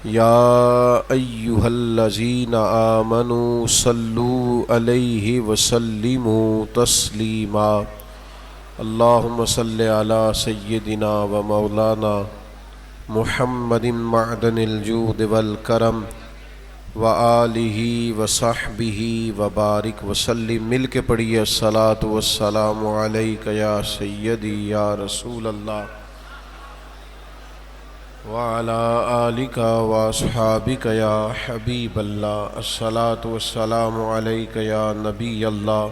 یا ایہا الذین آمنوا صلوا علیہ وسلموا تسلیما اللہم صلی علی سیدنا و مولانا محمد معدن الجود والکرم وآلہ وصحبہ وبارک وسلم۔ مل کے پڑھیے الصلاۃ والسلام علیک یا سیدی یا رسول اللہ وعلى آلك وأصحابك يا حبيب الله الصلاة والسلام عليك يا نبي الله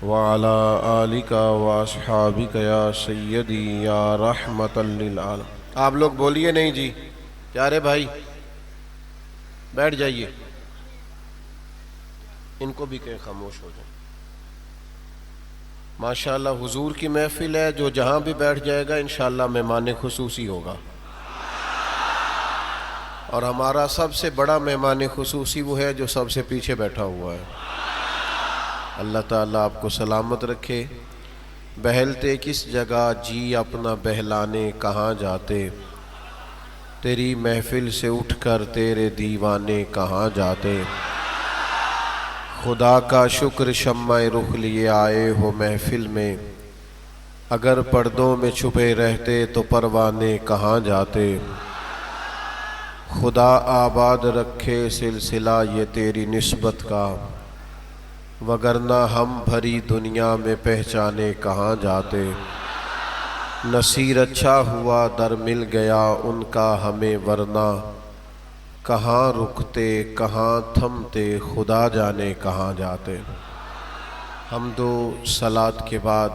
وعلى آلك وأصحابك يا سيدي يا رحمة للعالمين۔ آپ لوگ بولیے نہیں جی، پیارے بھائی بیٹھ جائیے، ان کو بھی کہیں خاموش ہو جائیں۔ ماشاءاللہ حضور کی محفل ہے، جو جہاں بھی بیٹھ جائے گا انشاءاللہ مہمان خصوصی ہوگا، اور ہمارا سب سے بڑا مہمان خصوصی وہ ہے جو سب سے پیچھے بیٹھا ہوا ہے۔ اللہ تعالیٰ آپ کو سلامت رکھے۔ بہلتے کس جگہ جی اپنا بہلانے کہاں جاتے، تیری محفل سے اٹھ کر تیرے دیوانے کہاں جاتے۔ خدا کا شکر شمع رخ لیے آئے ہو محفل میں، اگر پردوں میں چھپے رہتے تو پروانے کہاں جاتے۔ خدا آباد رکھے سلسلہ یہ تیری نسبت کا، وگرنہ ہم بھری دنیا میں پہچانے کہاں جاتے۔ نصیر اچھا ہوا در مل گیا ان کا ہمیں، ورنہ کہاں رکتے کہاں تھمتے خدا جانے کہاں جاتے۔ حمد و صلوات کے بعد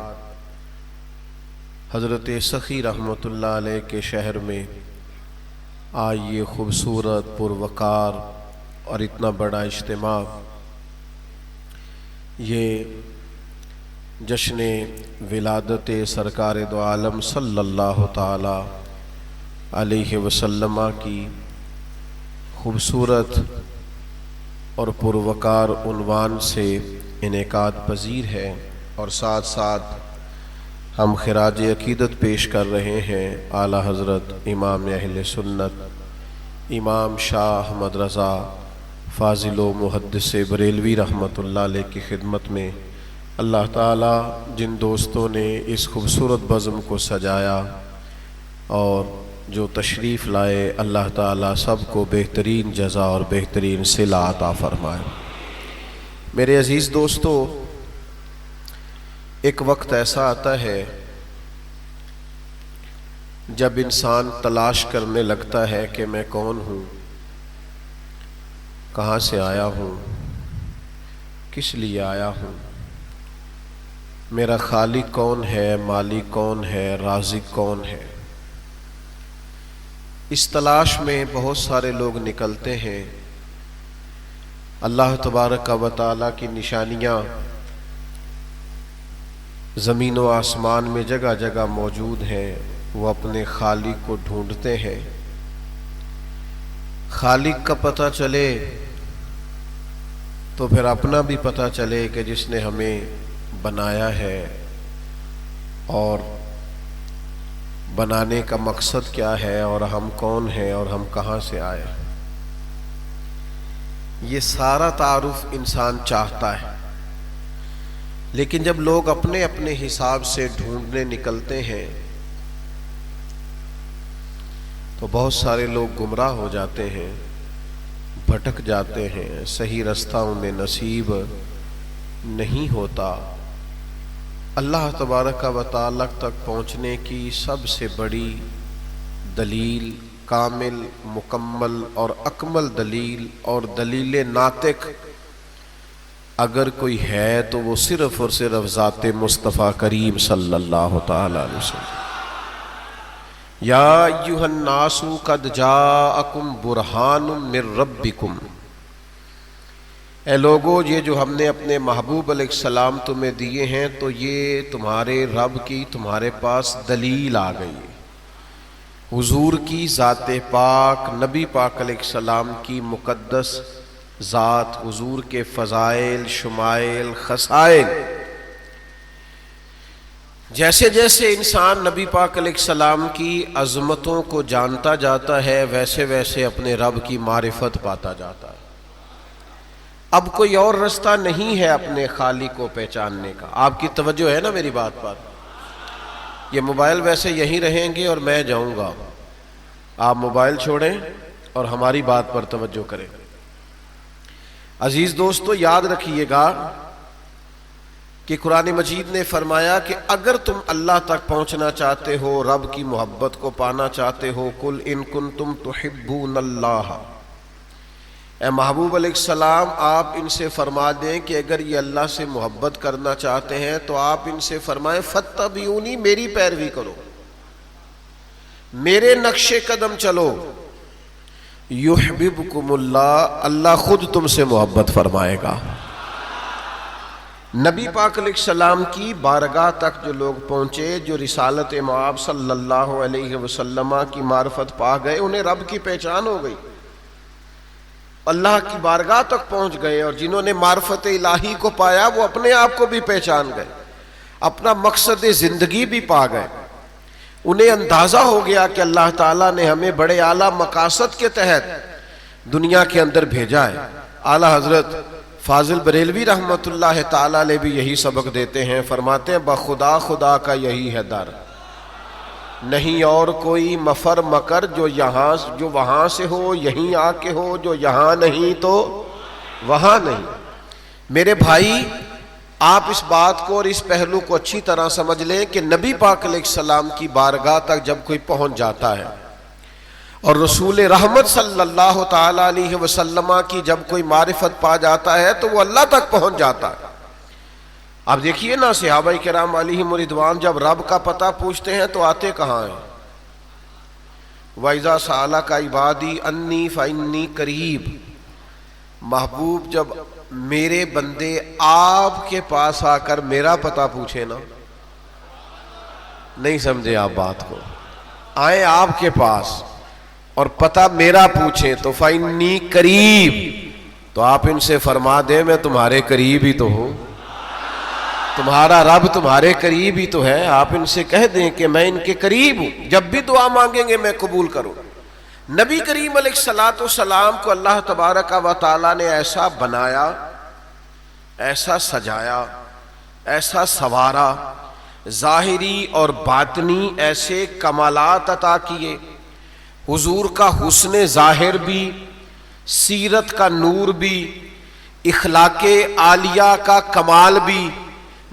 حضرت سخی رحمۃ اللہ علیہ کے شہر میں آئیے خوبصورت پروقار اور اتنا بڑا اجتماع، یہ جشن ولادت سرکار دو عالم صلی اللہ تعالی علیہ وسلم کی خوبصورت اور پروقار عنوان سے انعقاد پذیر ہے، اور ساتھ ساتھ ہم خراج عقیدت پیش کر رہے ہیں اعلیٰ حضرت امام اہل سنت امام شاہ احمد رضا فاضل و محدث بریلوی رحمۃ اللہ علیہ کی خدمت میں۔ اللہ تعالیٰ جن دوستوں نے اس خوبصورت بزم کو سجایا اور جو تشریف لائے، اللہ تعالیٰ سب کو بہترین جزا اور بہترین صلہ عطا فرمائے۔ میرے عزیز دوستو، ایک وقت ایسا آتا ہے جب انسان تلاش کرنے لگتا ہے کہ میں کون ہوں، کہاں سے آیا ہوں، کس لیے آیا ہوں، میرا خالق کون ہے، مالک کون ہے، رازق کون ہے۔ اس تلاش میں بہت سارے لوگ نکلتے ہیں۔ اللہ تبارک و تعالیٰ کی نشانیاں زمین و آسمان میں جگہ جگہ موجود ہیں، وہ اپنے خالق کو ڈھونڈتے ہیں۔ خالق کا پتہ چلے تو پھر اپنا بھی پتہ چلے کہ جس نے ہمیں بنایا ہے اور بنانے کا مقصد کیا ہے، اور ہم کون ہیں اور ہم کہاں سے آئے۔ یہ سارا تعارف انسان چاہتا ہے، لیکن جب لوگ اپنے اپنے حساب سے ڈھونڈنے نکلتے ہیں تو بہت سارے لوگ گمراہ ہو جاتے ہیں، بھٹک جاتے ہیں، صحیح رستہ انہیں نصیب نہیں ہوتا۔ اللہ تبارک و تعالیٰ تک پہنچنے کی سب سے بڑی دلیل، کامل، مکمل اور اکمل دلیل اور دلیل ناطق اگر کوئی ہے تو وہ صرف اور صرف ذات مصطفیٰ کریم صلی اللہ تعالی علیہ وسلم۔ یا ایھا الناس قد جاءکم برہان من ربکم، اے لوگو یہ جو ہم نے اپنے محبوب علیہ السلام تمہیں دیے ہیں تو یہ تمہارے رب کی تمہارے پاس دلیل آ گئی ہے۔ حضور کی ذات پاک، نبی پاک علیہ السلام کی مقدس ذات، حضور کے فضائل، شمائل، خصائل، جیسے جیسے انسان نبی پاک علیہ السلام کی عظمتوں کو جانتا جاتا ہے ویسے ویسے اپنے رب کی معرفت پاتا جاتا ہے۔ اب کوئی اور رستہ نہیں ہے اپنے خالق کو پہچاننے کا۔ آپ کی توجہ ہے نا میری بات پر؟ یہ موبائل ویسے یہیں رہیں گے اور میں جاؤں گا، آپ موبائل چھوڑیں اور ہماری بات پر توجہ کریں۔ عزیز دوستو، یاد رکھیے گا کہ قرآن مجید نے فرمایا کہ اگر تم اللہ تک پہنچنا چاہتے ہو، رب کی محبت کو پانا چاہتے ہو، قل ان کنتم تحبون اللہ، اے محبوب علیہ السلام آپ ان سے فرما دیں کہ اگر یہ اللہ سے محبت کرنا چاہتے ہیں تو آپ ان سے فرمائیں فاتبعونی، میری پیروی کرو، میرے نقش قدم چلو، یحببکم اللہ، اللہ خود تم سے محبت فرمائے گا۔ نبی پاک علیہ السلام کی بارگاہ تک جو لوگ پہنچے، جو رسالت مآب صلی اللہ علیہ وسلم کی معرفت پا گئے، انہیں رب کی پہچان ہو گئی، اللہ کی بارگاہ تک پہنچ گئے، اور جنہوں نے معرفت الہی کو پایا وہ اپنے آپ کو بھی پہچان گئے، اپنا مقصد زندگی بھی پا گئے۔ انہیں اندازہ ہو گیا کہ اللہ تعالیٰ نے ہمیں بڑے اعلیٰ مقاصد کے تحت دنیا کے اندر بھیجا ہے۔ اعلیٰ حضرت فاضل بریلوی رحمۃ اللہ تعالیٰ علیہ بھی یہی سبق دیتے ہیں، فرماتے ہیں بخدا خدا کا یہی ہے در، نہیں اور کوئی مفر مکر جو وہاں سے ہو یہیں آ کے ہو، جو یہاں نہیں تو وہاں نہیں۔ میرے بھائی، آپ اس بات کو اور اس پہلو کو اچھی طرح سمجھ لیں کہ نبی پاک علیہ السلام کی بارگاہ تک جب کوئی پہنچ جاتا ہے اور رسول رحمت صلی اللہ تعالی علیہ وسلم کی جب کوئی معرفت پا جاتا ہے تو وہ اللہ تک پہنچ جاتا ہے۔ آپ دیکھیے نا، صحابہ کرام علیہم رضوان جب رب کا پتہ پوچھتے ہیں تو آتے کہاں ہیں؟ وَإِذَا سَأَلَكَ عِبَادِي أَنِّي فَإِنِّي قَرِيبٌ، محبوب جب میرے بندے آپ کے پاس آ کر میرا پتہ پوچھے نا، نہیں سمجھے آپ بات کو، آئیں آپ کے پاس اور پتہ میرا پوچھیں تو فَإِنِّي قَرِيبٌ، تو آپ ان سے فرما دیں میں تمہارے قریب ہی تو ہوں، تمہارا رب تمہارے قریب ہی تو ہے۔ آپ ان سے کہہ دیں کہ میں ان کے قریب ہوں، جب بھی دعا مانگیں گے میں قبول کروں۔ نبی کریم علیہ السلام کو اللہ تبارک و تعالیٰ نے ایسا بنایا، ایسا سجایا، ایسا سنوارا، ظاہری اور باطنی ایسے کمالات عطا کیے، حضور کا حسن ظاہر بھی، سیرت کا نور بھی، اخلاق عالیہ کا کمال بھی،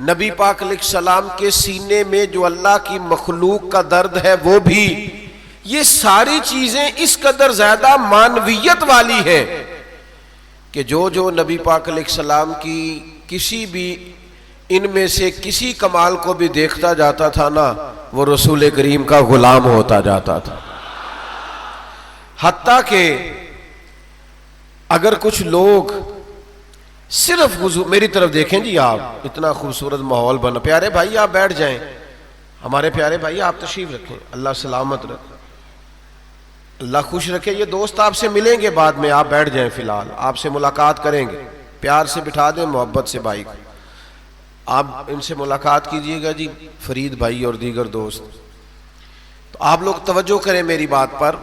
نبی پاک علیہ السلام کے سینے میں جو اللہ کی مخلوق کا درد ہے وہ بھی، یہ ساری چیزیں اس قدر زیادہ معنویت والی ہیں کہ جو نبی پاک علیہ السلام کی کسی بھی ان میں سے کسی کمال کو بھی دیکھتا جاتا تھا نا، وہ رسول کریم کا غلام ہوتا جاتا تھا۔ حتیٰ کہ اگر کچھ لوگ صرف حضور، میری طرف دیکھیں جی، آپ اتنا خوبصورت ماحول بنا، پیارے بھائی آپ بیٹھ جائیں، ہمارے پیارے بھائی آپ تشریف رکھیں، اللہ سلامت رکھیں، اللہ خوش رکھے۔ یہ دوست آپ سے ملیں گے بعد میں، آپ بیٹھ جائیں، فی الحال آپ سے ملاقات کریں گے، پیار سے بٹھا دیں، محبت سے بھائی کو آپ ان سے ملاقات کیجئے گا جی، فرید بھائی اور دیگر دوست۔ تو آپ لوگ توجہ کریں میری بات پر،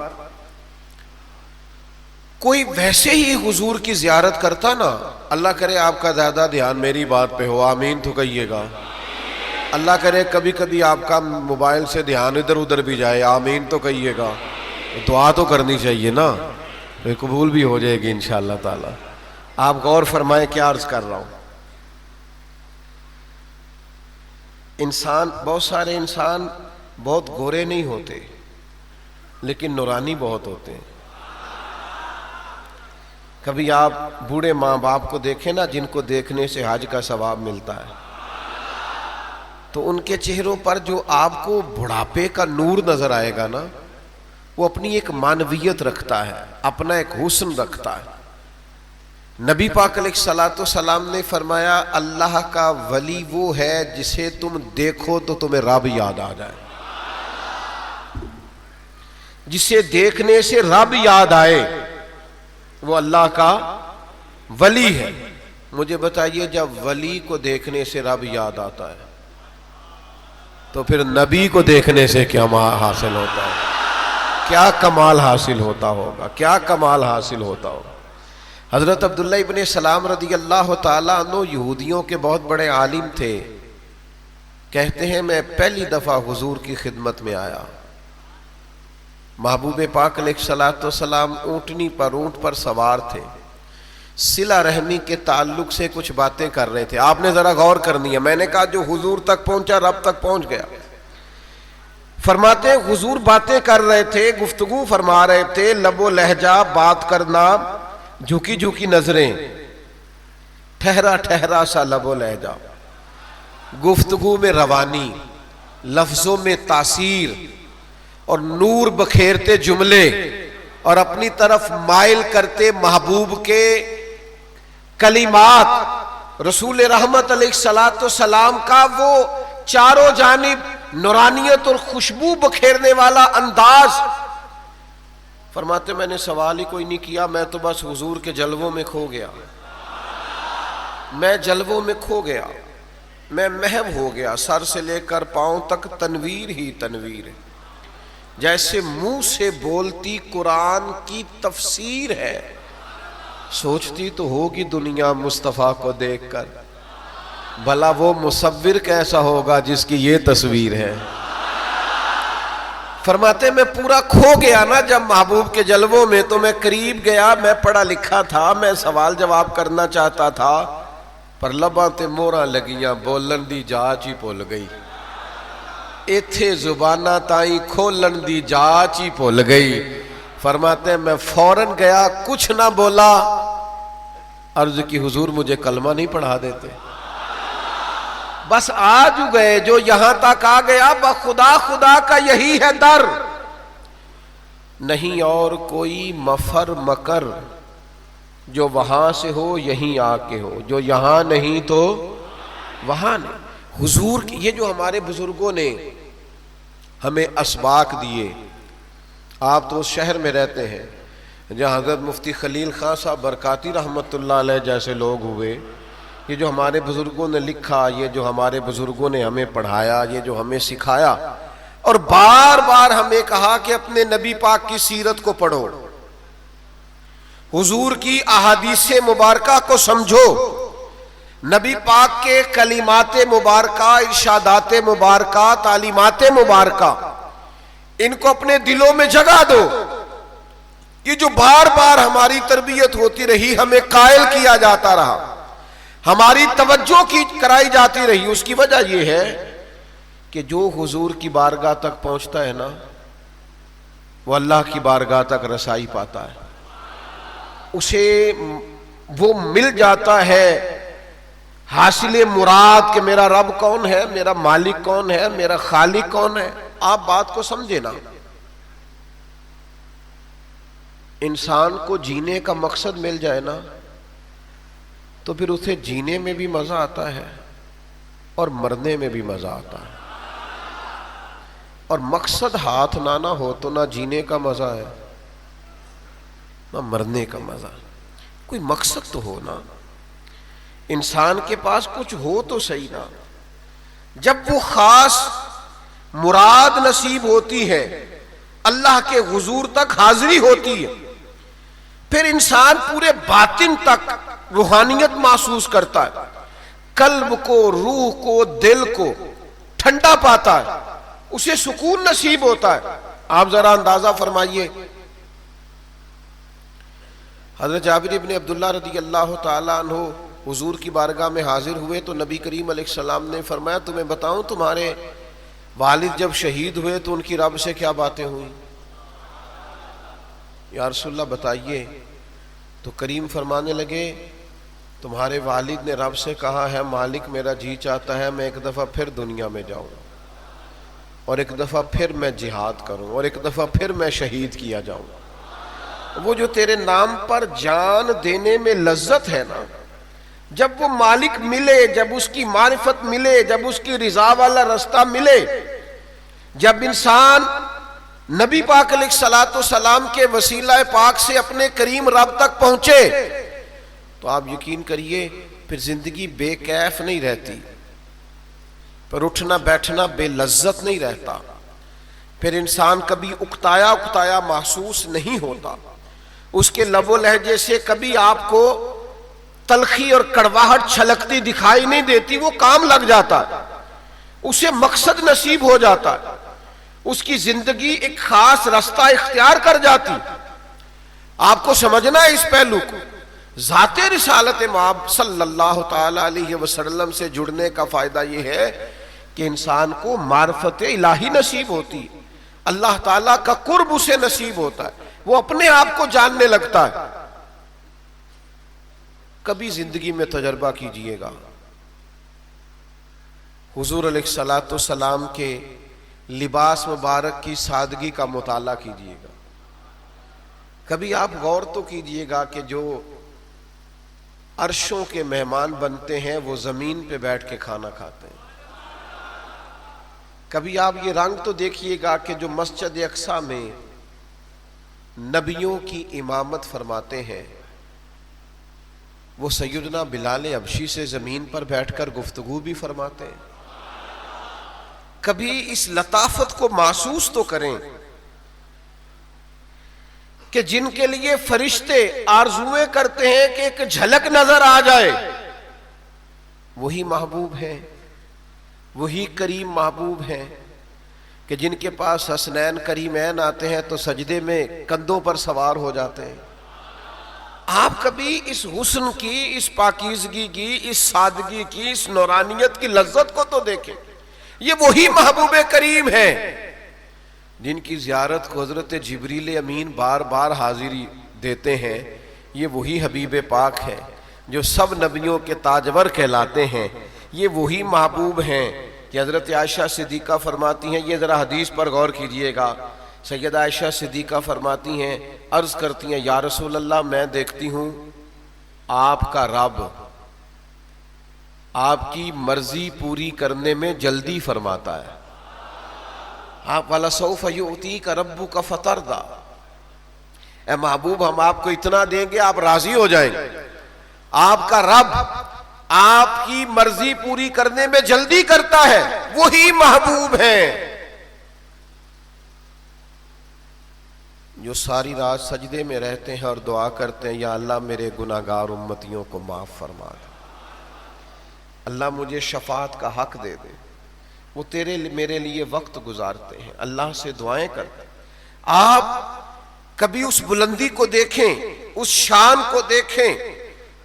کوئی ویسے ہی حضور کی زیارت کرتا نا، اللہ کرے آپ کا زیادہ دھیان میری بات پہ ہو، آمین تو کہیے گا۔ اللہ کرے کبھی کبھی آپ کا موبائل سے دھیان ادھر ادھر بھی جائے، آمین تو کہیے گا۔ دعا تو کرنی چاہیے نا، قبول بھی ہو جائے گی انشاءاللہ تعالی۔ آپ غور فرمائیں کیا عرض کر رہا ہوں۔ بہت سارے انسان بہت گورے نہیں ہوتے لیکن نورانی بہت ہوتے ہیں۔ کبھی آپ بوڑھے ماں باپ کو دیکھیں نا، جن کو دیکھنے سے حج کا ثواب ملتا ہے، تو ان کے چہروں پر جو آپ کو بڑھاپے کا نور نظر آئے گا نا، وہ اپنی ایک معنویت رکھتا ہے، اپنا ایک حسن رکھتا ہے۔ نبی پاک علیہ السلام نے فرمایا اللہ کا ولی وہ ہے جسے تم دیکھو تو تمہیں رب یاد آ جائے، جسے دیکھنے سے رب یاد آئے وہ اللہ کا ولی ہے۔ مجھے بتائیے جب ولی کو دیکھنے سے رب یاد آتا ہے تو پھر نبی کو دیکھنے سے کیا حاصل ہوتا ہے؟ کیا کمال حاصل ہوتا ہوگا، کیا کمال حاصل ہوتا ہوگا۔ حضرت عبداللہ ابن سلام رضی اللہ تعالیٰ عنہ یہودیوں کے بہت بڑے عالم تھے۔ کہتے ہیں میں پہلی دفعہ حضور کی خدمت میں آیا، محبوب پاک علیہ الصلوۃ والسلام اونٹ پر سوار تھے، صلہ رحمی کے تعلق سے کچھ باتیں کر رہے تھے۔ آپ نے ذرا غور کرنی ہے، میں نے کہا جو حضور تک پہنچا رب تک پہنچ گیا۔ فرماتے ہیں حضور باتیں کر رہے تھے، گفتگو فرما رہے تھے، لب و لہجہ، بات کرنا، جھکی جھکی نظریں، ٹھہرا ٹھہرا سا لب و لہجہ، گفتگو میں روانی، لفظوں میں تاثیر، اور نور بکھیرتے جملے، اور اپنی طرف مائل کرتے محبوب کے کلمات، رسول رحمت علیہ الصلوۃ والسلام کا وہ چاروں جانب نورانیت اور خوشبو بکھیرنے والا انداز۔ فرماتے میں نے سوال ہی کوئی نہیں کیا، میں تو بس حضور کے جلووں میں کھو گیا، میں جلووں میں کھو گیا، میں محو ہو گیا، سر سے لے کر پاؤں تک تنویر ہی تنویر ہے، جیسے منہ سے بولتی قرآن کی تفسیر ہے۔ سوچتی تو ہوگی دنیا مصطفیٰ کو دیکھ کر، بھلا وہ مصور کیسا ہوگا جس کی یہ تصویر ہے۔ فرماتے میں پورا کھو گیا نا جب محبوب کے جلووں میں، تو میں قریب گیا، میں پڑھا لکھا تھا، میں سوال جواب کرنا چاہتا تھا، پر لباں تے موہراں لگیاں، بولن دی جاچ ہی بھول گئی، ایتھے زباناں تائیں کھولن دی جاچ ہی بھول گئی۔ فرماتے ہیں میں فوراً گیا، کچھ نہ بولا، عرض کی حضور مجھے کلمہ نہیں پڑھا دیتے؟ بس آج گئے، جو یہاں تک آ گیا بخدا خدا کا یہی ہے در، نہیں اور کوئی مفر مکر، جو وہاں سے ہو یہیں آ کے ہو، جو یہاں نہیں تو وہاں نہیں۔ حضور کی یہ جو ہمارے بزرگوں نے ہمیں اسباق دیے، آپ تو اس شہر میں رہتے ہیں جہاں حضرت مفتی خلیل خان صاحب برکاتی رحمت اللہ علیہ جیسے لوگ ہوئے، یہ جو ہمارے بزرگوں نے لکھا، یہ جو ہمارے بزرگوں نے ہمیں پڑھایا، یہ جو ہمیں سکھایا، اور بار بار ہمیں کہا کہ اپنے نبی پاک کی سیرت کو پڑھو، حضور کی احادیث مبارکہ کو سمجھو، نبی پاک کے کلمات مبارکہ، ارشادات مبارکہ، تعلیمات مبارکہ، ان کو اپنے دلوں میں جگہ دو۔ یہ جو بار بار ہماری تربیت ہوتی رہی، ہمیں قائل کیا جاتا رہا، ہماری توجہ کی کرائی جاتی رہی، اس کی وجہ یہ ہے کہ جو حضور کی بارگاہ تک پہنچتا ہے نا، وہ اللہ کی بارگاہ تک رسائی پاتا ہے، اسے وہ مل جاتا ہے حاصل مراد کہ میرا رب کون ہے، میرا مالک کون ہے، میرا خالق کون ہے۔ آپ بات کو سمجھے نا، انسان کو جینے کا مقصد مل جائے نا تو پھر اسے جینے میں بھی مزہ آتا ہے اور مرنے میں بھی مزہ آتا ہے، اور مقصد ہاتھ نہ ہو تو نہ جینے کا مزہ ہے نہ مرنے کا مزہ۔ کوئی مقصد تو ہو نا، انسان کے پاس کچھ ہو تو صحیح نا۔ جب وہ خاص مراد نصیب ہوتی ہے، اللہ کے حضور تک حاضری ہوتی ہے، پھر انسان پورے باطن تک روحانیت محسوس کرتا ہے، قلب کو، روح کو، دل کو ٹھنڈا پاتا ہے، اسے سکون نصیب ہوتا ہے۔ آپ ذرا اندازہ فرمائیے، حضرت جابر بن عبداللہ رضی اللہ تعالیٰ عنہ حضور کی بارگاہ میں حاضر ہوئے تو نبی کریم علیہ السلام نے فرمایا تمہیں بتاؤں تمہارے والد جب شہید ہوئے تو ان کی رب سے کیا باتیں ہوئیں؟ یا رسول اللہ بتائیے۔ تو کریم فرمانے لگے تمہارے والد نے رب سے کہا ہے مالک میرا جی چاہتا ہے میں ایک دفعہ پھر دنیا میں جاؤں، اور ایک دفعہ پھر میں جہاد کروں، اور ایک دفعہ پھر میں شہید کیا جاؤں۔ وہ جو تیرے نام پر جان دینے میں لذت ہے نا، جب وہ مالک ملے، جب اس کی معرفت ملے، جب اس کی رضا والا رستہ ملے، جب انسان نبی پاک علیہ الصلوۃ والسلام کے وسیلہ پاک سے اپنے کریم رب تک پہنچے، تو آپ یقین کریے پھر زندگی بے کیف نہیں رہتی، پر اٹھنا بیٹھنا بے لذت نہیں رہتا، پھر انسان کبھی اکتایا اکتایا محسوس نہیں ہوتا، اس کے لب و لہجے سے کبھی آپ کو تلخی اور کڑواہٹ چھلکتی دکھائی نہیں دیتی، وہ کام لگ جاتا ہے، اسے مقصد نصیب ہو جاتا ہے، اس کی زندگی ایک خاص رستہ اختیار کر جاتی۔ آپ کو سمجھنا ہے اس پہلو کو۔ ذات رسالت مآب صلی اللہ تعالی علیہ وسلم سے جڑنے کا فائدہ یہ ہے کہ انسان کو معرفت الہی نصیب ہوتی ہے، اللہ تعالیٰ کا قرب اسے نصیب ہوتا ہے، وہ اپنے آپ کو جاننے لگتا ہے۔ کبھی زندگی میں تجربہ کیجئے گا، حضور علیہ الصلوۃ والسلام کے لباس مبارک کی سادگی کا مطالعہ کیجئے گا، کبھی آپ غور تو کیجئے گا کہ جو عرشوں کے مہمان بنتے ہیں وہ زمین پہ بیٹھ کے کھانا کھاتے ہیں۔ کبھی آپ یہ رنگ تو دیکھیے گا کہ جو مسجد اقصی میں نبیوں کی امامت فرماتے ہیں وہ سیدنا بلال حبشی سے زمین پر بیٹھ کر گفتگو بھی فرماتے ہیں۔ کبھی اس لطافت کو محسوس تو کریں کہ جن کے لیے فرشتے آرزویں کرتے ہیں کہ ایک جھلک نظر آ جائے، وہی محبوب ہیں، وہی کریم محبوب ہیں کہ جن کے پاس حسنین کریمین آتے ہیں تو سجدے میں کندھوں پر سوار ہو جاتے ہیں۔ آپ کبھی اس حسن کی، اس پاکیزگی کی، اس سادگی کی، اس نورانیت کی لذت کو تو دیکھیں۔ یہ وہی محبوب کریم ہیں جن کی زیارت کو حضرت جبریل امین بار بار حاضری دیتے ہیں۔ یہ وہی حبیب پاک ہیں جو سب نبیوں کے تاجور کہلاتے ہیں۔ یہ وہی محبوب ہیں کہ حضرت عائشہ صدیقہ فرماتی ہیں، یہ ذرا حدیث پر غور کیجئے گا، سیدہ عائشہ صدیقہ فرماتی ہیں، عرض کرتی ہیں یا رسول اللہ میں دیکھتی ہوں آپ کا رب آپ کی مرضی پوری کرنے میں جلدی فرماتا ہے۔ آپ وَلَسَوْفَ يُؤْتِيكَ رَبُّكَ فَتَرْضَىٰ، اے محبوب ہم آپ کو اتنا دیں گے آپ راضی ہو جائیں گے۔ آپ کا رب آپ کی مرضی پوری کرنے میں جلدی کرتا ہے، وہی محبوب ہیں جو ساری رات سجدے میں رہتے ہیں اور دعا کرتے ہیں یا اللہ میرے گناہگار امتیوں کو معاف فرما دے، اللہ مجھے شفاعت کا حق دے دے۔ وہ تیرے میرے لیے وقت گزارتے ہیں، اللہ سے دعائیں کرتے ہیں۔ آپ کبھی اس بلندی کو دیکھیں، اس شان کو دیکھیں،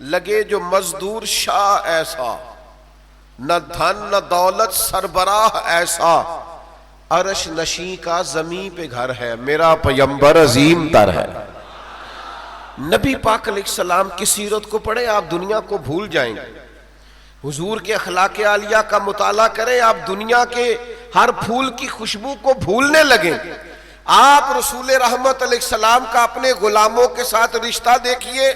لگے جو مزدور شاہ ایسا، نہ دھن نہ دولت سربراہ ایسا، عرش نشیں کا زمین پہ گھر ہے، میرا پیمبر عظیم تر ہے۔ نبی پاک علیہ السلام کی سیرت کو پڑھیں آپ دنیا کو بھول جائیں گے، حضور کے اخلاق عالیہ کا مطالعہ کریں آپ دنیا کے ہر پھول کی خوشبو کو بھولنے لگیں۔ آپ رسول رحمت علیہ السلام کا اپنے غلاموں کے ساتھ رشتہ دیکھیے،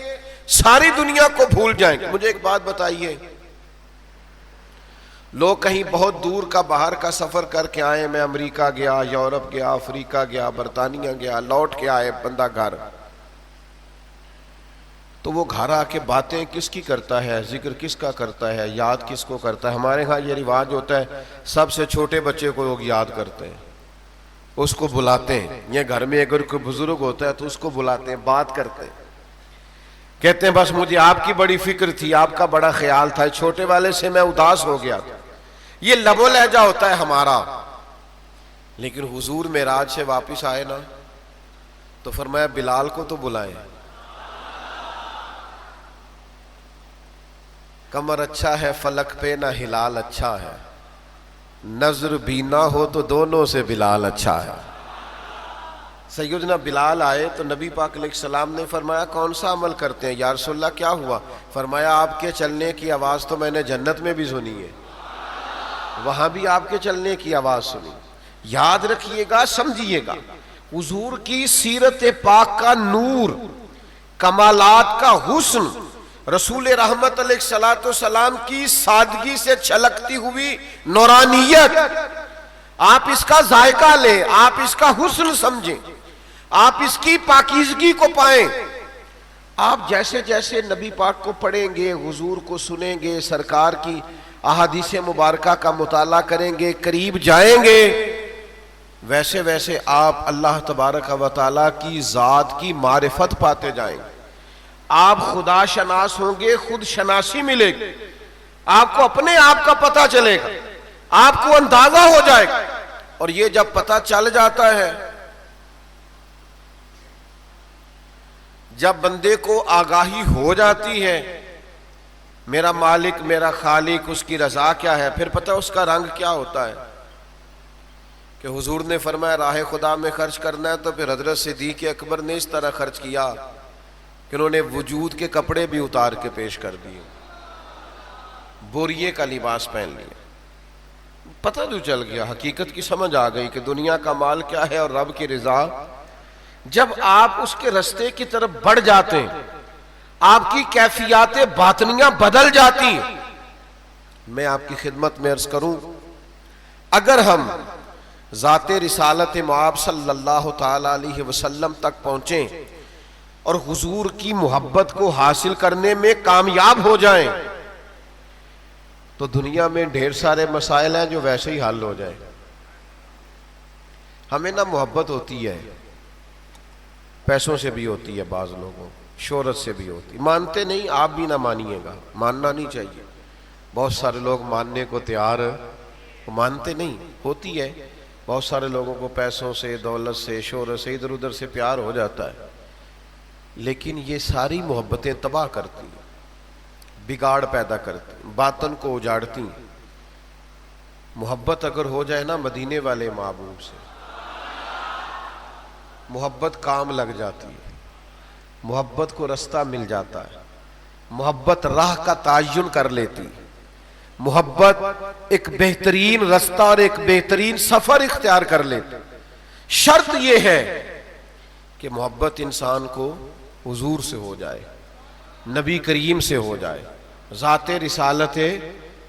ساری دنیا کو بھول جائیں گے۔ مجھے ایک بات بتائیے، لوگ کہیں بہت دور کا باہر کا سفر کر کے آئے، میں امریکہ گیا، یورپ گیا، افریقہ گیا، برطانیہ گیا، لوٹ کے آئے بندہ گھر، تو وہ گھر آ کے باتیں کس کی کرتا ہے، ذکر کس کا کرتا ہے، یاد کس کو کرتا ہے؟ ہمارے ہاں یہ رواج ہوتا ہے سب سے چھوٹے بچے کو لوگ یاد کرتے ہیں، اس کو بلاتے ہیں، یہ گھر میں اگر کوئی بزرگ ہوتا ہے تو اس کو بلاتے ہیں، بات کرتے ہیں، کہتے ہیں بس مجھے آپ کی بڑی فکر تھی، آپ کا بڑا خیال تھا، چھوٹے والے سے میں اداس ہو گیا تھا۔ یہ لب و لہجہ ہوتا ہے ہمارا۔ لیکن حضور معراج سے واپس آئے نا تو فرمایا بلال کو تو بلائیں، کمر اچھا ہے فلک پہ نہ ہلال اچھا ہے، نظر بھی نہ ہو تو دونوں سے بلال اچھا ہے۔ سیدنا بلال آئے تو نبی پاک علیہ السلام نے فرمایا کون سا عمل کرتے ہیں یا رسول اللہ کیا ہوا؟ فرمایا آپ کے چلنے کی آواز تو میں نے جنت میں بھی سنی ہے، وہاں بھی آپ کے چلنے کی آواز سنی۔ یاد رکھیے گا، سمجھیے گا، حضور کی سیرت پاک کا نور، کمالات کا حسن، رسول رحمت علیہ السلام کی سادگی سے چھلکتی ہوئی نورانیت، آپ اس کا ذائقہ لیں، آپ اس کا حسن سمجھیں، آپ اس کی پاکیزگی کو پائیں، آپ جیسے جیسے نبی پاک کو پڑھیں گے، حضور کو سنیں گے، سرکار کی احادیث مبارکہ کا مطالعہ کریں گے، قریب جائیں گے، ویسے ویسے آپ اللہ تبارک و تعالیٰ کی ذات کی معرفت پاتے جائیں گے۔ آپ خدا شناس ہوں گے، خود شناسی ملے گی، آپ کو اپنے آپ کا پتہ چلے گا، آپ کو اندازہ ہو جائے گا۔ اور یہ جب پتہ چل جاتا ہے، جب بندے کو آگاہی ہو جاتی ہے میرا مالک میرا خالق، اس کی رضا کیا ہے، پھر پتہ اس کا رنگ کیا ہوتا ہے کہ حضور نے فرمایا راہ خدا میں خرچ کرنا ہے تو پھر حضرت صدیق اکبر نے اس طرح خرچ کیا کہ انہوں نے وجود کے کپڑے بھی اتار کے پیش کر دیے، بوریے کا لباس پہن لیا۔ پتہ جو چل گیا، حقیقت کی سمجھ آ گئی کہ دنیا کا مال کیا ہے اور رب کی رضا۔ جب آپ اس کے رستے کی طرف بڑھ جاتے ہیں، آپ کی کیفیات باطنیاں بدل جاتی ہیں۔ میں آپ کی خدمت میں عرض کروں، اگر ہم ذات رسالت مآب صلی اللہ تعالی علیہ وسلم تک پہنچیں اور حضور کی محبت کو حاصل کرنے میں کامیاب ہو جائیں تو دنیا میں ڈھیر سارے مسائل ہیں جو ویسے ہی حل ہو جائیں۔ ہمیں نہ محبت ہوتی ہے، پیسوں سے بھی ہوتی ہے، بعض لوگوں شہرت سے بھی ہوتی، مانتے نہیں، آپ بھی نہ مانیے گا، ماننا نہیں چاہیے۔ بہت سارے لوگ ماننے کو تیار مانتے نہیں، ہوتی ہے۔ بہت سارے لوگوں کو پیسوں سے، دولت سے، شہرت سے، ادھر ادھر سے پیار ہو جاتا ہے، لیکن یہ ساری محبتیں تباہ کرتی ہیں، بگاڑ پیدا کرتی ہیں، باطن کو اجاڑتی ہیں۔ محبت اگر ہو جائے نا مدینے والے محبوب سے، محبت کام لگ جاتی ہے، محبت کو رستہ مل جاتا ہے، محبت راہ کا تعین کر لیتی ہے، محبت ایک بہترین رستہ اور ایک بہترین سفر اختیار کر لیتی۔ شرط یہ ہے کہ محبت انسان کو حضور سے ہو جائے، نبی کریم سے ہو جائے، ذات رسالت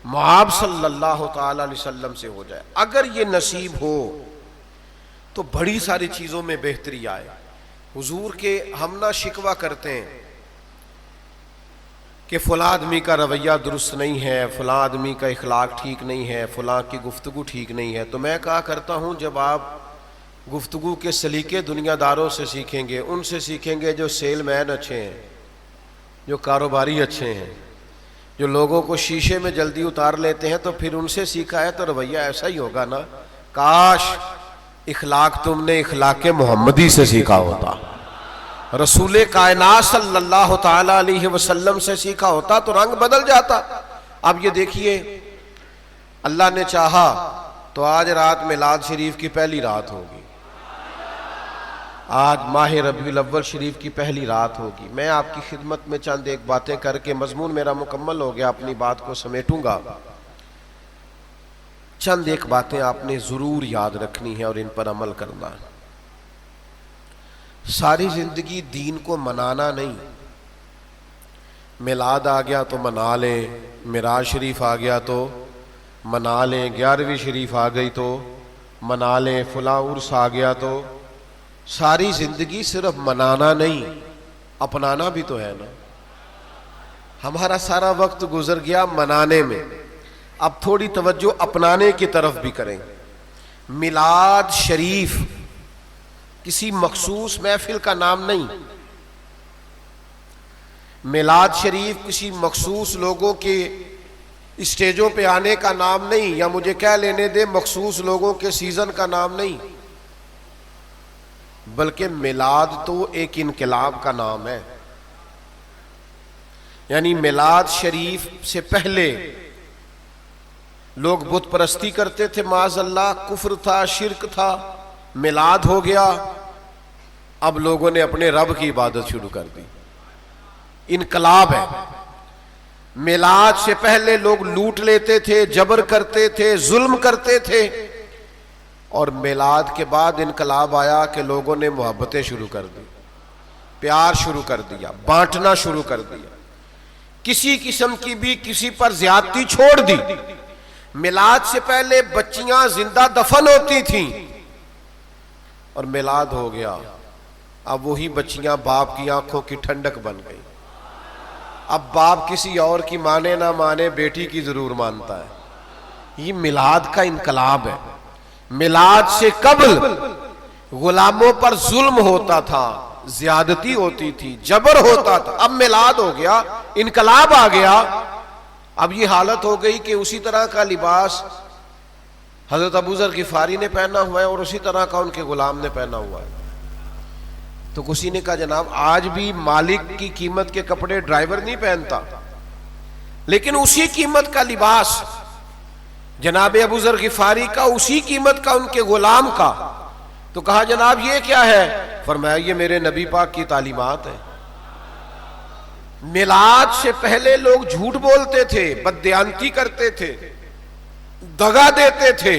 مآب صلی اللہ تعالی علیہ وسلم سے ہو جائے۔ اگر یہ نصیب ہو تو بڑی ساری چیزوں میں بہتری آئے۔ حضور کے ہم نہ شکوہ کرتے ہیں کہ فلاں آدمی کا رویہ درست نہیں ہے، فلاں آدمی کا اخلاق ٹھیک نہیں ہے، فلاں کی گفتگو ٹھیک نہیں ہے، تو میں کہا کرتا ہوں جب آپ گفتگو کے سلیقے دنیا داروں سے سیکھیں گے، ان سے سیکھیں گے جو سیل مین اچھے ہیں، جو کاروباری اچھے ہیں، جو لوگوں کو شیشے میں جلدی اتار لیتے ہیں، تو پھر ان سے سیکھا ہے تو رویہ ایسا ہی ہوگا نا۔ کاش اخلاق تم نے اخلاق محمدی سے سیکھا ہوتا، رسول کائنات صلی اللہ تعالی علیہ وسلم سے سیکھا ہوتا تو رنگ بدل جاتا۔ اب یہ دیکھیے، اللہ نے چاہا تو آج رات میلاد شریف کی پہلی رات ہوگی، آج ماہ ربیع الاول شریف کی پہلی رات ہوگی۔ میں آپ کی خدمت میں چند ایک باتیں کر کے، مضمون میرا مکمل ہو گیا، اپنی بات کو سمیٹوں گا۔ چند ایک باتیں آپ نے ضرور یاد رکھنی ہیں اور ان پر عمل کرنا ہے۔ ساری زندگی دین کو منانا نہیں، میلاد آ گیا تو منا لیں، معراج شریف آ گیا تو منا لیں، 11ویں شریف آ گئی تو منا لیں، فلاں عرس آ گیا تو۔ ساری زندگی صرف منانا نہیں، اپنانا بھی تو ہے نا۔ ہمارا سارا وقت گزر گیا منانے میں، اب تھوڑی توجہ اپنانے کی طرف بھی کریں۔ میلاد شریف کسی مخصوص محفل کا نام نہیں، میلاد شریف کسی مخصوص لوگوں کے اسٹیجوں پہ آنے کا نام نہیں، یا مجھے کہہ لینے دے مخصوص لوگوں کے سیزن کا نام نہیں، بلکہ میلاد تو ایک انقلاب کا نام ہے۔ یعنی میلاد شریف سے پہلے لوگ بت پرستی کرتے تھے، معاذ اللہ، کفر تھا، شرک تھا۔ میلاد ہو گیا، اب لوگوں نے اپنے رب کی عبادت شروع کر دی، انقلاب ہے۔ میلاد سے پہلے لوگ لوٹ لیتے تھے، جبر کرتے تھے، ظلم کرتے تھے، اور میلاد کے بعد انقلاب آیا کہ لوگوں نے محبتیں شروع کر دی، پیار شروع کر دیا، بانٹنا شروع کر دیا، کسی قسم کی بھی کسی پر زیادتی چھوڑ دی۔ میلاد سے پہلے بچیاں زندہ دفن ہوتی تھیں، اور میلاد ہو گیا اب وہی بچیاں باپ کی آنکھوں کی ٹھنڈک بن گئی. اب باپ کسی اور کی مانے نہ مانے بیٹی کی ضرور مانتا ہے. یہ میلاد کا انقلاب ہے. میلاد سے قبل غلاموں پر ظلم ہوتا تھا، زیادتی ہوتی تھی، جبر ہوتا تھا. اب میلاد ہو گیا، انقلاب آ گیا. اب یہ حالت ہو گئی کہ اسی طرح کا لباس حضرت ابو ذر غفاری نے پہنا ہوا ہے اور اسی طرح کا ان کے غلام نے پہنا ہوا ہے. تو کسی نے کہا جناب آج بھی مالک کی قیمت کے کپڑے ڈرائیور نہیں پہنتا، لیکن اسی قیمت کا لباس جناب ابو ذر غفاری کا، اسی قیمت کا ان کے غلام کا. تو کہا جناب یہ کیا ہے؟ فرمایا یہ میرے نبی پاک کی تعلیمات ہے. میلاد سے پہلے لوگ جھوٹ بولتے تھے، بددیانتی کرتے تھے، دغا دیتے تھے.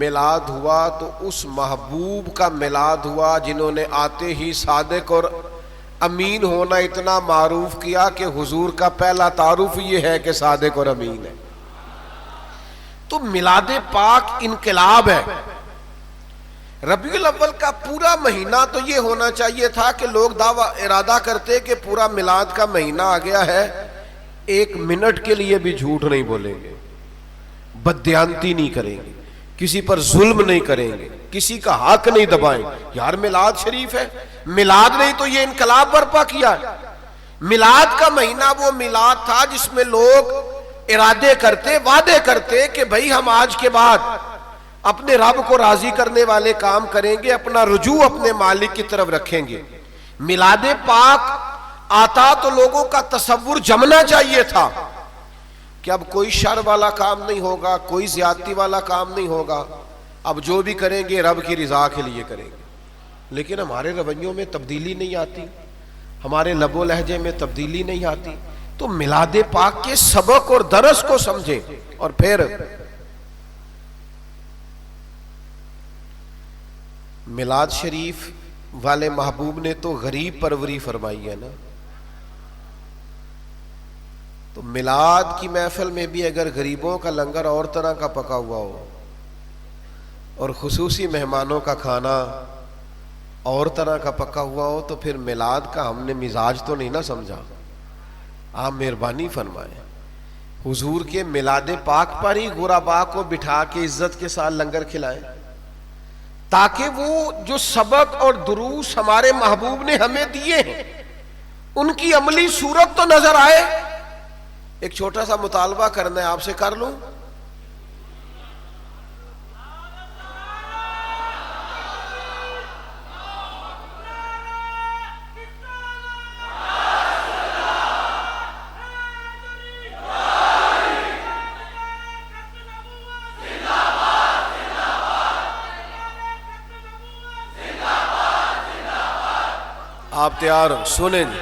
میلاد ہوا تو اس محبوب کا میلاد ہوا جنہوں نے آتے ہی صادق اور امین ہونا اتنا معروف کیا کہ حضور کا پہلا تعارف یہ ہے کہ صادق اور امین ہے. تو میلاد پاک انقلاب ہے. ربیع الاول کا پورا مہینہ تو یہ ہونا چاہیے تھا کہ لوگ دعویٰ ارادہ کرتے کہ پورا میلاد کا مہینہ آ گیا ہے، ایک منٹ کے لیے بھی جھوٹ نہیں بولیں گے، بددیانتی نہیں کریں گے، کسی پر ظلم نہیں کریں گے، کسی کا حق نہیں دبائیں. یار میلاد شریف ہے. میلاد نہیں تو یہ انقلاب برپا کیا. میلاد کا مہینہ وہ میلاد تھا جس میں لوگ ارادے کرتے، وعدے کرتے کہ بھئی ہم آج کے بعد اپنے رب کو راضی کرنے والے کام کریں گے، اپنا رجوع اپنے مالک کی طرف رکھیں گے. میلاد پاک آتا تو لوگوں کا تصور جمنا چاہیے تھا کہ اب کوئی شر والا کام نہیں ہوگا، کوئی زیادتی والا کام نہیں ہوگا، اب جو بھی کریں گے رب کی رضا کے لیے کریں گے. لیکن ہمارے رویوں میں تبدیلی نہیں آتی، ہمارے لب و لہجے میں تبدیلی نہیں آتی. تو میلاد پاک کے سبق اور درس کو سمجھیں. اور پھر میلاد شریف والے محبوب نے تو غریب پروری فرمائی ہے نا. تو میلاد کی محفل میں بھی اگر غریبوں کا لنگر اور طرح کا پکا ہوا ہو اور خصوصی مہمانوں کا کھانا اور طرح کا پکا ہوا ہو تو پھر میلاد کا ہم نے مزاج تو نہیں نہ سمجھا. آپ مہربانی فرمائیں حضور کے میلاد پاک پر ہی غربا کو بٹھا کے عزت کے ساتھ لنگر کھلائیں تاکہ وہ جو سبق اور دروس ہمارے محبوب نے ہمیں دیے ہیں ان کی عملی صورت تو نظر آئے. ایک چھوٹا سا مطالبہ کرنا ہے، آپ سے کر لوں؟ آپ تیار ہو؟ سنیں جی.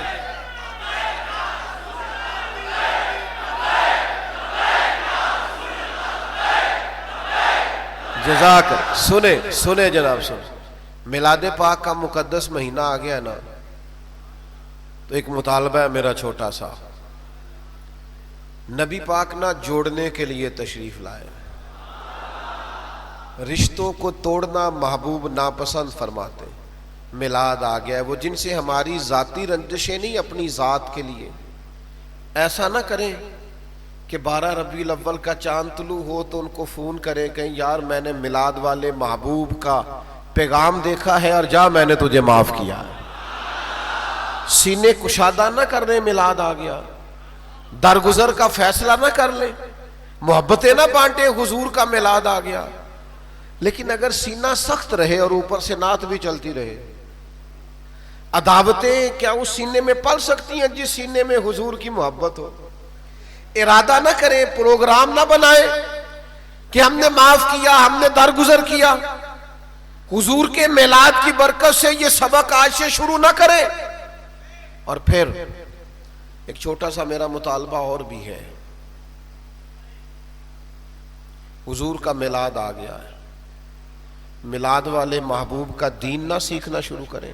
جزاک سنیں جناب سنیں. میلاد پاک کا مقدس مہینہ آ گیا نا، تو ایک مطالبہ ہے میرا چھوٹا سا. نبی پاک نہ جوڑنے کے لیے تشریف لائے. رشتوں کو توڑنا محبوب ناپسند فرماتے. میلاد آ گیا ہے، وہ جن سے ہماری ذاتی رنجشیں نہیں، اپنی ذات کے لیے. ایسا نہ کریں کہ 12 ربیع الاول کا چاند طلوع ہو تو ان کو فون کریں کہیں یار میں نے میلاد والے محبوب کا پیغام دیکھا ہے اور جا میں نے تجھے معاف کیا ہے. سینے کشادہ نہ کر رہے میلاد آ گیا، درگزر کا فیصلہ نہ کر لیں، محبتیں نہ بانٹیں حضور کا میلاد آ گیا. لیکن اگر سینہ سخت رہے اور اوپر سے نعت بھی چلتی رہے، عداوتیں کیا اس سینے میں پل سکتی ہیں جس سینے میں حضور کی محبت ہو؟ ارادہ نہ کریں، پروگرام نہ بنائیں کہ ہم نے معاف کیا، ہم نے درگزر کیا. حضور کے میلاد کی برکت سے یہ سبق آج سے شروع نہ کریں. اور پھر ایک چھوٹا سا میرا مطالبہ اور بھی ہے. حضور کا میلاد آ گیا ہے، میلاد والے محبوب کا دین نہ سیکھنا شروع کریں.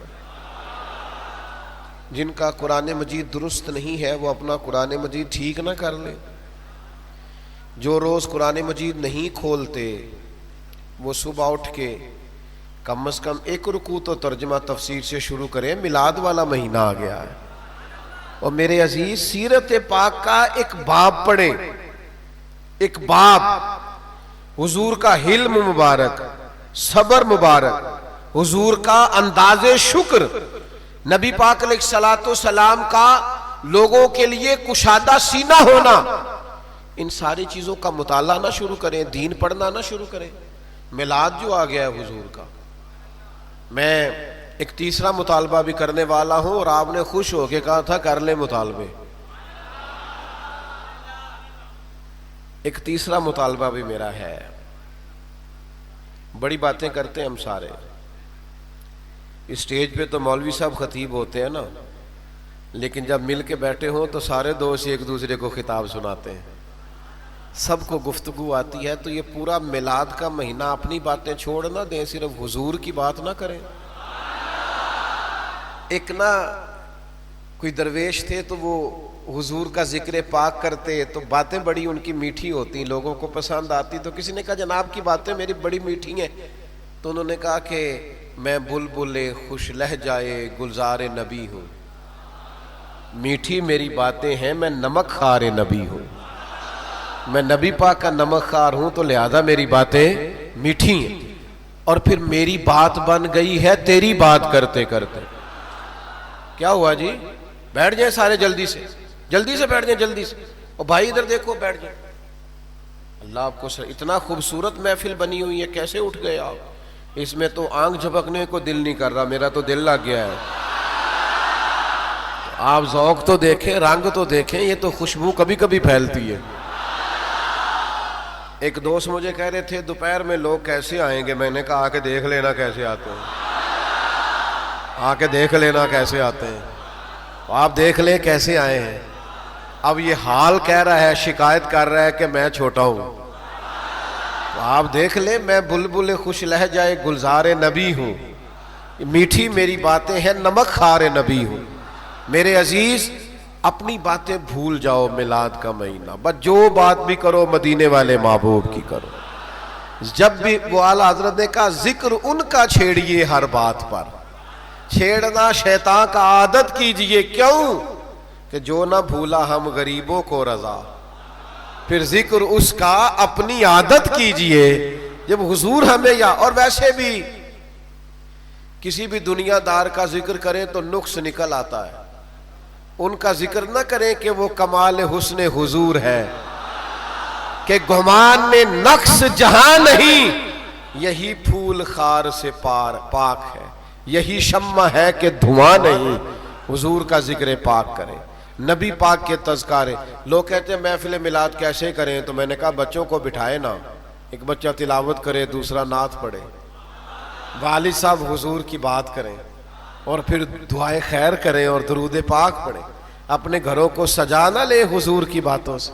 جن کا قرآن مجید درست نہیں ہے وہ اپنا قرآن مجید ٹھیک نہ کر لیں. جو روز قرآن مجید نہیں کھولتے وہ صبح اٹھ کے کم از کم ایک رکوع تو ترجمہ تفسیر سے شروع کریں، میلاد والا مہینہ آ گیا ہے۔ اور میرے عزیز سیرت پاک کا ایک باب پڑھیں، ایک باب، حضور کا حلم مبارک، صبر مبارک، حضور کا انداز شکر، نبی پاک علیہ الصلوۃ والسلام کا لوگوں کے لیے کشادہ سینہ ہونا، ان ساری چیزوں کا مطالعہ نہ شروع کریں، دین پڑھنا نہ شروع کریں۔ میلاد جو آ گیا ہے حضور کا، میں ایک تیسرا مطالبہ بھی کرنے والا ہوں، اور آپ نے خوش ہو کے کہا تھا کر لیں مطالبے۔ ایک تیسرا مطالبہ بھی میرا ہے۔ بڑی باتیں کرتے ہیں ہم سارے، اسٹیج پہ تو مولوی صاحب خطیب ہوتے ہیں نا، لیکن جب مل کے بیٹھے ہوں تو سارے دوست ایک دوسرے کو خطاب سناتے ہیں، سب کو گفتگو آتی ہے۔ تو یہ پورا میلاد کا مہینہ اپنی باتیں چھوڑ نہ دیں، صرف حضور کی بات نہ کریں۔ ایک نا کوئی درویش تھے تو وہ حضور کا ذکر پاک کرتے تو باتیں بڑی ان کی میٹھی ہوتی، لوگوں کو پسند آتی۔ تو کسی نے کہا جناب کی باتیں میری بڑی میٹھی ہیں، تو انہوں نے کہا کہ میں بلبل خوش لہجائے گلزار نبی ہوں، میٹھی میری باتیں ہیں، میں نمک خوار نبی ہوں، میں نبی پاک کا نمک خوار ہوں، تو لہذا میری باتیں میٹھی ہیں۔ اور پھر میری بات بن گئی ہے تیری بات کرتے کرتے۔ کیا ہوا جی؟ بیٹھ جائیں سارے جلدی سے بیٹھ جائیں، جلدی سے۔ اور بھائی ادھر دیکھو، بیٹھ جائیں۔ اللہ آپ کو اتنا خوبصورت محفل بنی ہوئی ہے، کیسے اٹھ گئے آپ؟ اس میں تو آنکھ جھپکنے کو دل نہیں کر رہا، میرا تو دل لگ گیا ہے۔ آپ ذوق تو دیکھیں، رنگ تو دیکھیں، یہ تو خوشبو کبھی کبھی پھیلتی ہے۔ ایک دوست مجھے کہہ رہے تھے دوپہر میں لوگ کیسے آئیں گے، میں نے کہا آ کے دیکھ لینا کیسے آتے ہیں، آ کے دیکھ لینا کیسے آتے ہیں۔ آپ دیکھ لیں کیسے آئے ہیں۔ اب یہ حال کہہ رہا ہے، شکایت کر رہا ہے کہ میں چھوٹا ہوں، تو آپ دیکھ لیں میں بلبل خوش لہجائے گلزار نبی ہوں، میٹھی میری باتیں ہیں، نمک خوار نبی ہوں۔ میرے عزیز اپنی باتیں بھول جاؤ، میلاد کا مہینہ، بس جو بات بھی کرو مدینے والے محبوب کی کرو۔ جب بھی وہ اعلیٰ حضرت نے کہا ذکر ان کا چھیڑیے ہر بات پر، چھیڑنا شیطان کا عادت کیجئے، کیوں کہ جو نہ بھولا ہم غریبوں کو رضا، پھر ذکر اس کا اپنی عادت کیجئے۔ جب حضور ہمیں اور ویسے بھی کسی بھی دنیا دار کا ذکر کریں تو نقص نکل آتا ہے، ان کا ذکر نہ کریں کہ وہ کمال حسن حضور ہے، کہ گمان میں نقص جہاں نہیں، یہی پھول خار سے پاک ہے، یہی شمع ہے کہ دھواں نہیں۔ حضور کا ذکر پاک کریں، نبی پاک کے تذکارے۔ لوگ کہتے ہیں محفل میلاد کیسے کریں، تو میں نے کہا بچوں کو بٹھائے نا، ایک بچہ تلاوت کرے، دوسرا نعت پڑھے، والد صاحب حضور کی بات کریں، اور پھر دعائے خیر کریں اور درود پاک پڑھیں۔ اپنے گھروں کو سجا نہ لے حضور کی باتوں سے،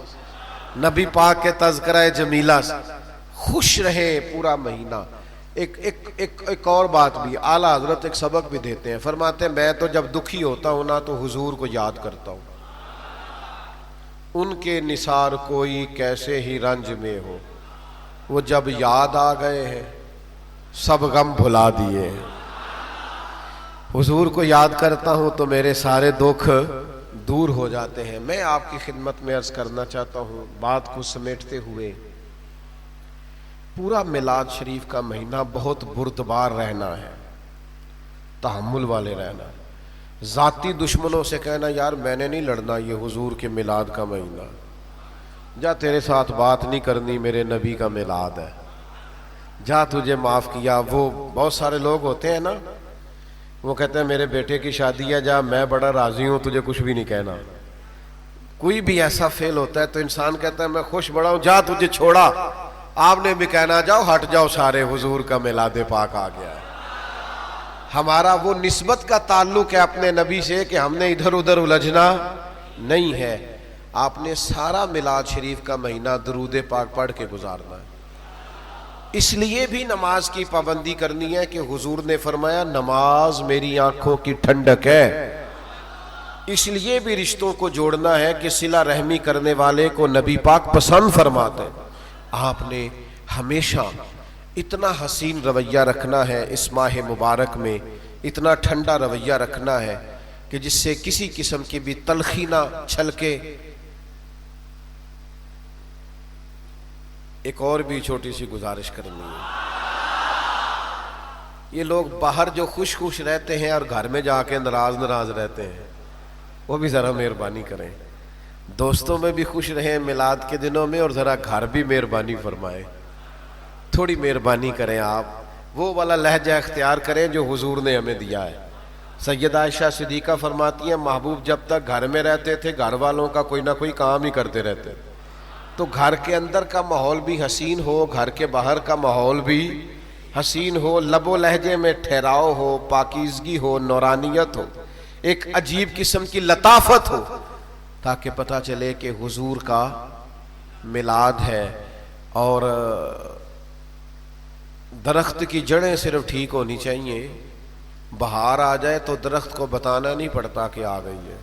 نبی پاک کے تذکرہ جمیلہ سے، خوش رہے پورا مہینہ۔ ایک اور بات بھی، اعلیٰ حضرت ایک سبق بھی دیتے ہیں، فرماتے ہیں میں تو جب دکھی ہوتا ہوں نا تو حضور کو یاد کرتا ہوں، ان کے نثار کوئی کیسے ہی رنج میں ہو، وہ جب یاد آ گئے ہیں سب غم بھلا دیے ہیں۔ حضور کو یاد کرتا ہوں تو میرے سارے دکھ دور ہو جاتے ہیں۔ میں آپ کی خدمت میں عرض کرنا چاہتا ہوں، بات کو سمیٹتے ہوئے، پورا میلاد شریف کا مہینہ بہت بردبار رہنا ہے، تحمل والے رہنا ہے۔ ذاتی دشمنوں سے کہنا یار میں نے نہیں لڑنا یہ حضور کے میلاد کا مہینہ، جا تیرے ساتھ بات نہیں کرنی، میرے نبی کا میلاد ہے، جا تجھے معاف کیا۔ وہ بہت سارے لوگ ہوتے ہیں نا، وہ کہتے ہیں میرے بیٹے کی شادی ہے، جا میں بڑا راضی ہوں، تجھے کچھ بھی نہیں کہنا۔ کوئی بھی ایسا فعل ہوتا ہے تو انسان کہتا ہے میں خوش بڑا ہوں، جا تجھے چھوڑا، آپ نے بھی کہنا جاؤ ہٹ جاؤ سارے، حضور کا میلاد پاک آ گیا ہے۔ ہمارا وہ نسبت کا تعلق ہے اپنے نبی سے کہ ہم نے ادھر ادھر الجھنا نہیں ہے۔ آپ نے سارا میلاد شریف کا مہینہ درود پاک پڑھ کے گزارنا ہے۔ اس لیے بھی نماز کی پابندی کرنی ہے کہ حضور نے فرمایا نماز میری آنکھوں کی ٹھنڈک ہے۔ اس لیے بھی رشتوں کو جوڑنا ہے کہ صلہ رحمی کرنے والے کو نبی پاک پسند فرماتے ہیں۔ آپ نے ہمیشہ اتنا حسین رویہ رکھنا ہے اس ماہ مبارک میں، اتنا ٹھنڈا رویہ رکھنا ہے کہ جس سے کسی قسم کی بھی تلخی نہ چھلکے۔ ایک اور بھی چھوٹی سی گزارش کرنی ہے، یہ لوگ باہر جو خوش خوش رہتے ہیں اور گھر میں جا کے ناراض رہتے ہیں، وہ بھی ذرا مہربانی کریں، دوستوں میں بھی خوش رہیں میلاد کے دنوں میں، اور ذرا گھر بھی مہربانی فرمائیں، تھوڑی مہربانی کریں، آپ وہ والا لہجہ اختیار کریں جو حضور نے ہمیں دیا ہے۔ سیدہ عائشہ صدیقہ فرماتی ہیں محبوب جب تک گھر میں رہتے تھے گھر والوں کا کوئی نہ کوئی کام ہی کرتے رہتے، تو گھر کے اندر کا ماحول بھی حسین ہو، گھر کے باہر کا ماحول بھی حسین ہو، لب و لہجے میں ٹھہراؤ ہو، پاکیزگی ہو، نورانیت ہو، ایک عجیب قسم کی لطافت ہو، تاکہ پتہ چلے کہ حضور کا میلاد ہے۔ اور درخت کی جڑیں صرف ٹھیک ہونی چاہیے، بہار آ جائے تو درخت کو بتانا نہیں پڑتا کہ آ گئی ہے،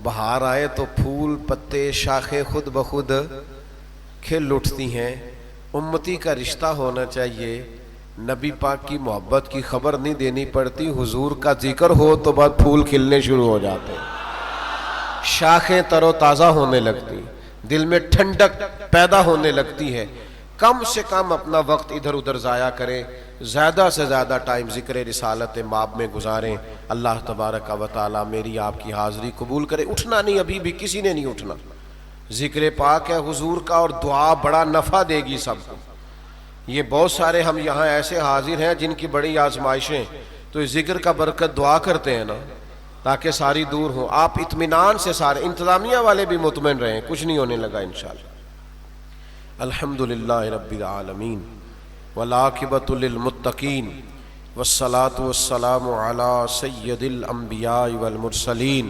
بہار آئے تو پھول پتے شاخیں خود بخود کھل اٹھتی ہیں۔ امتی کا رشتہ ہونا چاہیے، نبی پاک کی محبت کی خبر نہیں دینی پڑتی، حضور کا ذکر ہو تو بعد پھول کھلنے شروع ہو جاتے ہیں، شاخیں تر و تازہ ہونے لگتی، دل میں ٹھنڈک پیدا ہونے لگتی ہے۔ کم سے کم اپنا وقت ادھر ادھر ضائع کریں، زیادہ سے زیادہ ٹائم ذکر رسالت ماب میں گزاریں۔ اللہ تبارک و تعالی میری آپ کی حاضری قبول کرے۔ اٹھنا نہیں، ابھی بھی کسی نے نہیں اٹھنا، ذکر پاک ہے حضور کا، اور دعا بڑا نفع دے گی سب کو۔ یہ بہت سارے ہم یہاں ایسے حاضر ہیں جن کی بڑی آزمائشیں، تو اس ذکر کا برکت دعا کرتے ہیں نا، تاکہ ساری دور ہوں۔ آپ اطمینان سے، سارے انتظامیہ والے بھی مطمئن رہیں، کچھ نہیں ہونے لگا انشاءاللہ۔ الحمدللہ رب العالمین والعاقبۃ للمتقین والصلاة والسلام علی سید الانبیاء والمرسلین۔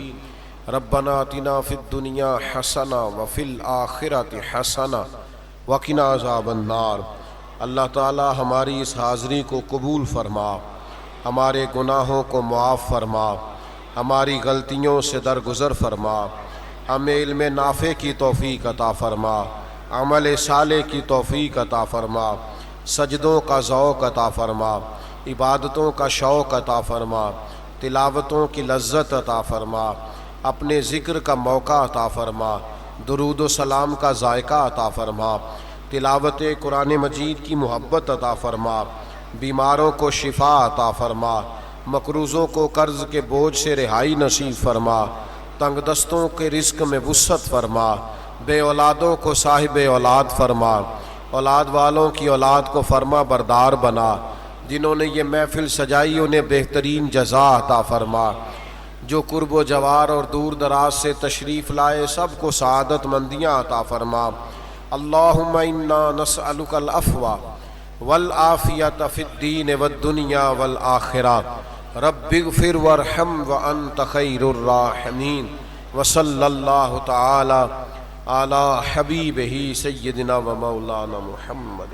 ربنا آتنا فی الدنیا حسنہ وفی الآخرۃ حسنہ وقنا عذاب النار۔ اللہ تعالی ہماری اس حاضری کو قبول فرما، ہمارے گناہوں کو معاف فرما، ہماری غلطیوں سے درگزر فرما، ہمیں علم نافع کی توفیق عطا فرما، عمل صالح کی توفیق عطا فرما، سجدوں کا ذوق عطا فرما، عبادتوں کا شوق عطا فرما، تلاوتوں کی لذت عطا فرما، اپنے ذکر کا موقع عطا فرما، درود و سلام کا ذائقہ عطا فرما، تلاوت قرآن مجید کی محبت عطا فرما، بیماروں کو شفا عطا فرما، مقروضوں کو قرض کے بوجھ سے رہائی نصیب فرما، تنگ دستوں کے رزق میں وسعت فرما، بے اولادوں کو صاحب اولاد فرما، اولاد والوں کی اولاد کو فرما بردار بنا، جنہوں نے یہ محفل سجائی انہیں بہترین جزا عطا فرما، جو قرب و جوار اور دور دراز سے تشریف لائے سب کو سعادت مندیاں عطا فرما۔ اللہم انا نسألک العفو والعافیۃ فی الدین والدنیا والآخرہ، رب اغفر وارحم وانت خیر الراحمین، وصلی اللہ تعالی علی حبیبہ سیدنا و مولانا محمد۔